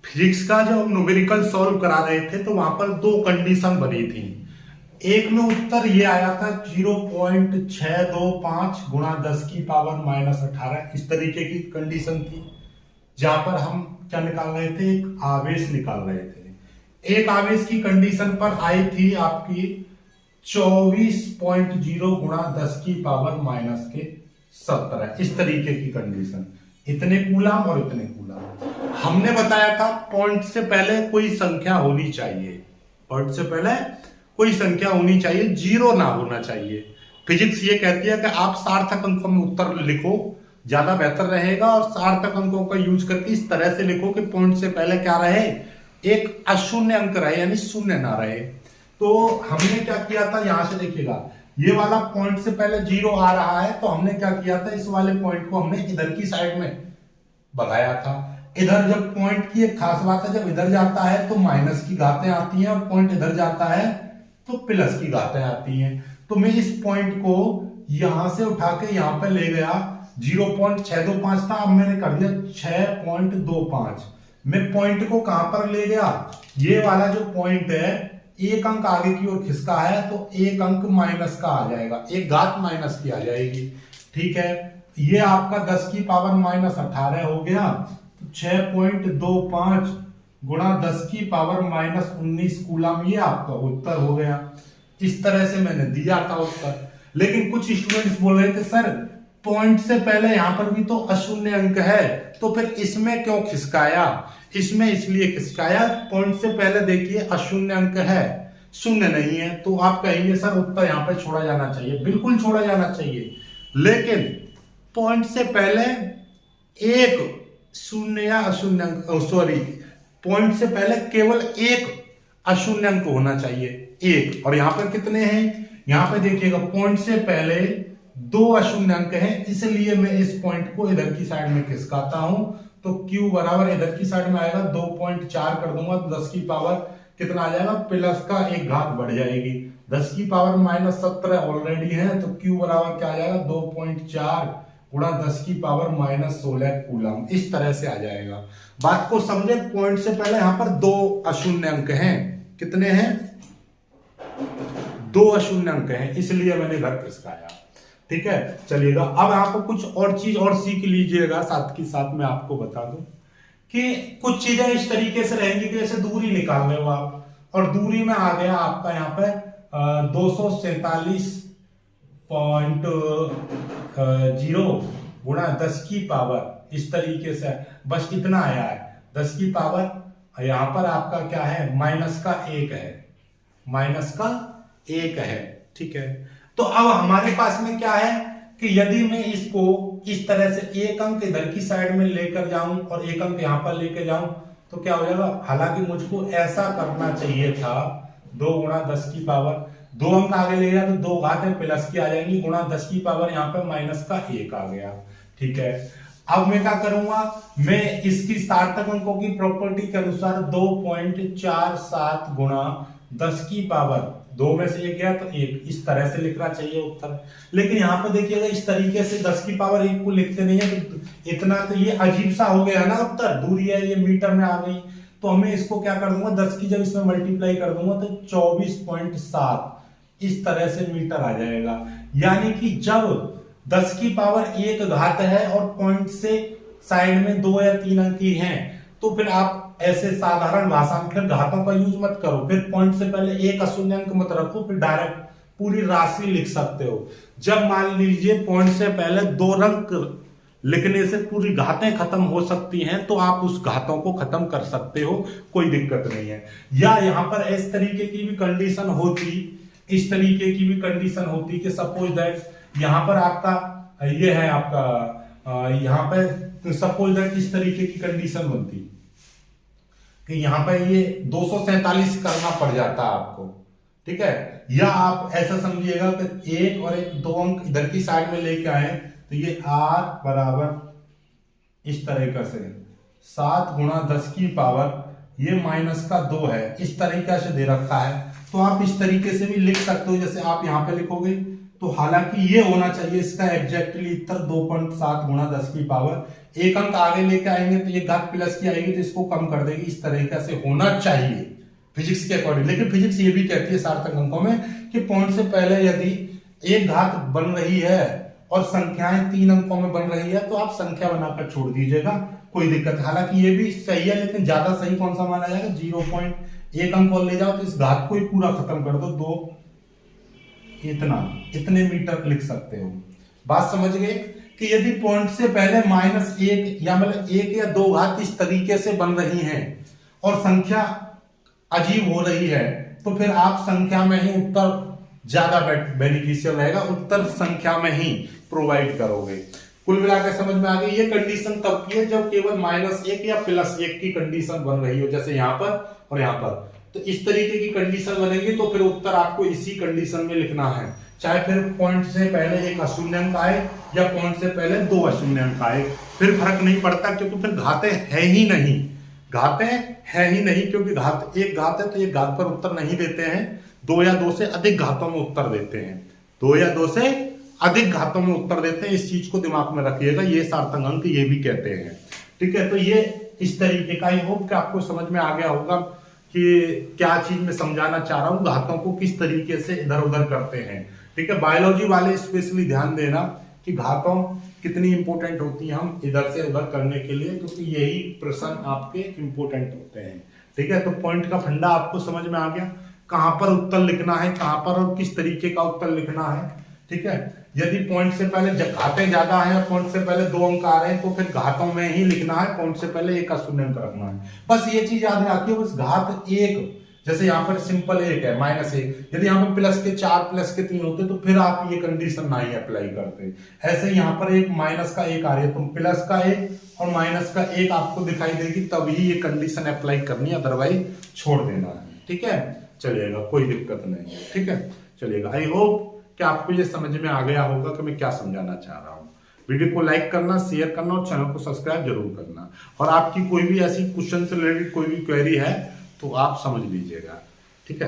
Physics का जब हम न्यूमेरिकल सॉल्व करा रहे थे तो वहां पर दो कंडीशन बनी थी। एक में उत्तर ये आया था 0.625 गुणा 10 की पावर -18, इस तरीके की कंडीशन थी, जहां पर हम क्या निकाल रहे थे, एक आवेश निकाल रहे थे। एक आवेश की कंडीशन पर आई थी आपकी 24.0 गुणा 10 की पावर -17, इस तरीके की कंडीशन, इतने कूलम और इतने कूलम। हमने बताया था पॉइंट से पहले कोई संख्या होनी चाहिए, पॉइंट से पहले कोई संख्या होनी चाहिए, जीरो ना होना चाहिए। फिजिक्स ये कहती है कि आप सार्थक अंकों में उत्तर लिखो, ज्यादा बेहतर रहेगा, और सार्थक अंकों का यूज करके इस तरह से लिखो कि पॉइंट से पहले क्या रहे, एक अशून्य अंक रहे, यानी शून्य ना रहे। तो हमने क्या किया था, यहां से देखिएगा, ये वाला पॉइंट से पहले जीरो आ रहा है, तो हमने क्या किया था, इस वाले पॉइंट को हमने इधर की साइड में बढ़ाया था। इधर जब पॉइंट की एक खास बात है, जब इधर जाता है तो माइनस की घातें आती हैं, और पॉइंट इधर जाता है तो प्लस की घातें आती हैं। तो मैं इस पॉइंट को यहां से उठा के यहां पे ले गया, 0.625 था, अब मैंने कर दिया 6.25। मैं पॉइंट को कहां पर ले गया, ये वाला जो पॉइंट है एक अंक आगे की ओर खिसका है, तो एक अंक माइनस का आ जाएगा, एक घात माइनस की आ जाएगी। ठीक है, ये आपका 10 की पावर -18 हो गया, तो 6.25 गुणा 10 की पावर -19 कूलम, ये आपका उत्तर हो गया। इस तरह से मैंने दिया था उत्तर। लेकिन कुछ स्टूडेंट्स बोल रहे थे सर पॉइंट से पहले यहां पर भी तो अशून्य अंक है, तो फिर इसमें क्यों खिसकाया? इसमें इसलिए खिसकाया, पॉइंट से पहले देखिए अशून्य अंक है, शून्य नहीं है, तो आप कहेंगे सर उत्तर यहां पर छोड़ा जाना चाहिए। बिल्कुल छोड़ा जाना चाहिए, लेकिन पॉइंट से पहले एक शून्य या अशून्य अंक, सॉरी, पॉइंट से पहले केवल एक अशून्य अंक होना चाहिए, एक। और यहां पर कितने हैं, यहां पे देखिएगा पॉइंट से पहले दो अशून्य अंक हैं, इसलिए मैं इस पॉइंट को इधर की साइड में खिसकाता हूं, तो Q बराबर इधर की साइड में आएगा 2.4 कर दूंगा, तो 10 की पावर कितना आ जाएगा, प्लस का एक घात बढ़ जाएगी, 10 की पावर -17 ऑलरेडी है, तो Q बराबर क्या आ जाएगा, 2.4 गुणा 10 की पावर -16 कूलम, इस तरह से आ जाएगा। बात को समझे, पॉइंट से पहले यहां पर दो अशून्य अंक हैं, कितने हैं, दो अशून्य अंक हैं, इसलिए मैंने घर खिसकाया। ठीक है, चलिएगा, अब आपको कुछ और चीज और सीख लीजिएगा, साथ के साथ मैं आपको बता दूं कि कुछ चीजें इस तरीके से रहेंगी कि जैसे दूरी निकाल रहे हो आप, और दूरी में आ गया आपका यहाँ पे 247.0 गुणा 10 की पावर, इस तरीके से बस इतना आया है, 10 की पावर यहां पर आपका क्या है, माइनस का एक है, माइनस का एक है। ठीक है, तो अब हमारे पास में क्या है कि यदि मैं इसको इस तरह से एक अंक इधर की साइड में लेकर जाऊं और एक अंक यहां पर लेकर जाऊं, तो क्या हो जाएगा, हालांकि मुझको ऐसा करना चाहिए था, 2 गुणा 10 की पावर, दो अंक आगे ले गया तो दो घातें प्लस की आ जाएंगी, गुणा 10 की पावर यहाँ पे माइनस का एक आ गया। ठीक है, अब मैं क्या करूंगा, मैं इसकी सार्थक अंकों की प्रॉपर्टी के अनुसार 2.47 गुणा 10 की पावर, दो में से एक गया तो एक, इस तरह से लिखना चाहिए उत्तर। लेकिन यहाँ पे देखिएगा इस तरीके से 10 की पावर एक को लिखते नहीं है, तो इतना तो ये अजीब सा हो गया ना उत्तर, दूरी है ये मीटर में आ गई, तो हमें इसको क्या कर दूंगा, 10 की जब इसमें मल्टीप्लाई कर दूंगा तो 24.7 इस तरह से मीटर आ जाएगा। यानी कि जब 10 की पावर एक घात है और पॉइंट से साइड में 2 या 3 अंक ही हैं, तो फिर आप ऐसे साधारण भाषा में फिर घातों का यूज मत करो, फिर पॉइंट से पहले एक अशून्य अंक मत रखो, फिर डायरेक्ट पूरी राशि लिख सकते हो। जब मान लीजिए पॉइंट से पहले 2 अंक लिखने से पूरी घातें खत्म हो सकती हैं, तो आप उस घातों को खत्म कर सकते हो, कोई दिक्कत नहीं है। या यहां पर इस तरीके की भी कंडीशन होती, इस तरीके की भी कंडीशन होती कि सपोज दैट यहां पर आपका ये है आपका, यहां पर सपोज दैट इस तरीके की कंडीशन बनती कि यहां पर ये 247 करना पड़ जाता आपको। ठीक है, या आप ऐसा समझिएगा कि एक और एक 2 अंक इधर की साइड में लेके आए, तो ये r बराबर इस तरीके से 7 गुणा 10 की पावर, ये माइनस का 2 है, इस तरीके से दे रखा है, तो आप इस तरीके से भी लिख सकते हो। जैसे आप यहां पे लिखोगे तो हालांकि ये होना चाहिए इसका एग्जैक्टली उत्तर 2.7 गुणा 10 की पावर, एक अंक आगे लेके आएंगे तो ये घात प्लस की आएगी तो इसको कम कर देगी, इस तरीके से होना चाहिए फिजिक्स के अकॉर्डिंग। लेकिन फिजिक्स ये भी कहती है सार्थक अंकों में कि पॉइंट से पहले यदि एक घात बन रही है और संख्याएं 3 अंकों में बन रही है तो आप संख्या बनाकर छोड़ दीजिएगा, कोई दिक्कत। हालांकि ये भी सही है, लेकिन ज्यादा सही कौन सा माना जाएगा, 0.1 अंक और ले जाओ तो इस घात को ही पूरा खत्म कर दो, 2 इतने मीटर लिख सकते हो। बात समझ गए कि यदि पॉइंट से पहले -1 या मतलब 1 या 2 घात इस तरीके से बन रही हैं और संख्या अजीब हो रही है तो फिर आप संख्या में ही उत्तर ज्यादा बेनिफिशियल रहेगा, उत्तर संख्या में ही प्रोवाइड करोगे। कुल मिलाकर समझ में आ गई। ये कंडीशन तब की है जब केवल -1 या +1 की कंडीशन बन रही हो, जैसे यहां पर और यहां पर। तो इस तरीके की कंडीशन बनेगी तो फिर उत्तर आपको इसी कंडीशन में लिखना है, चाहे फिर पॉइंट से पहले एक अशून्य आए या पॉइंट से पहले 2 अशून्य आए, फिर फर्क नहीं पड़ता, क्योंकि फिर घातें है ही नहीं, घातें है ही नहीं, क्योंकि घात एक घात है तो एक घात पर उत्तर नहीं देते हैं, 2 या 2 से अधिक घातों में उत्तर देते हैं, 2 या 2 से अधिक घातों में उत्तर देते हैं। इस चीज को दिमाग में रखिएगा, ये सार्थक अंक ये भी कहते हैं। ठीक है, तो ये इस तरीके का, आई होप कि आपको समझ में आ गया होगा कि क्या चीज मैं समझाना चाह रहा हूं, घातों को किस तरीके से इधर उधर करते हैं। ठीक है, बायोलॉजी वाले स्पेशली ध्यान देना कि घातों कितनी इंपॉर्टेंट होती है हम इधर से उधर करने के लिए, क्योंकि यही प्रश्न आपके इंपॉर्टेंट होते हैं। ठीक है, तो पॉइंट का फंडा आपको समझ में आ गया, कहां पर उत्तर लिखना है, कहां पर और किस तरीके का उत्तर लिखना है। ठीक है, यदि पॉइंट से पहले घातें ज्यादा हैं और पॉइंट से पहले 2 अंक आ रहे हैं तो फिर घातों में ही लिखना है, पॉइंट से पहले एक अशून्य अंक रखना है। बस ये चीज याद रखिए, बस घात 1, जैसे यहाँ पर सिंपल 1 है, -1, यदि यहाँ पर +4 +3 होते तो फिर आप ये कंडीशन नहीं अप्लाई करते। ऐसे यहाँ पर एक माइनस का 1 आ रही है, तुम प्लस का 1 और माइनस का 1 आपको दिखाई देगी, तभी ये कंडीशन अप्लाई करनी है, अदरवाइज छोड़ देना है। ठीक है, चलिएगा, कोई दिक्कत नहीं है। ठीक है, चलिएगा। आई होप कि आपको ये समझ में आ गया होगा कि मैं क्या समझाना चाह रहा हूँ। वीडियो को लाइक करना, शेयर करना और चैनल को सब्सक्राइब जरूर करना। और आपकी कोई भी ऐसी क्वेश्चन से रिलेटेड कोई भी क्वेरी है तो आप समझ लीजिएगा। ठीक है।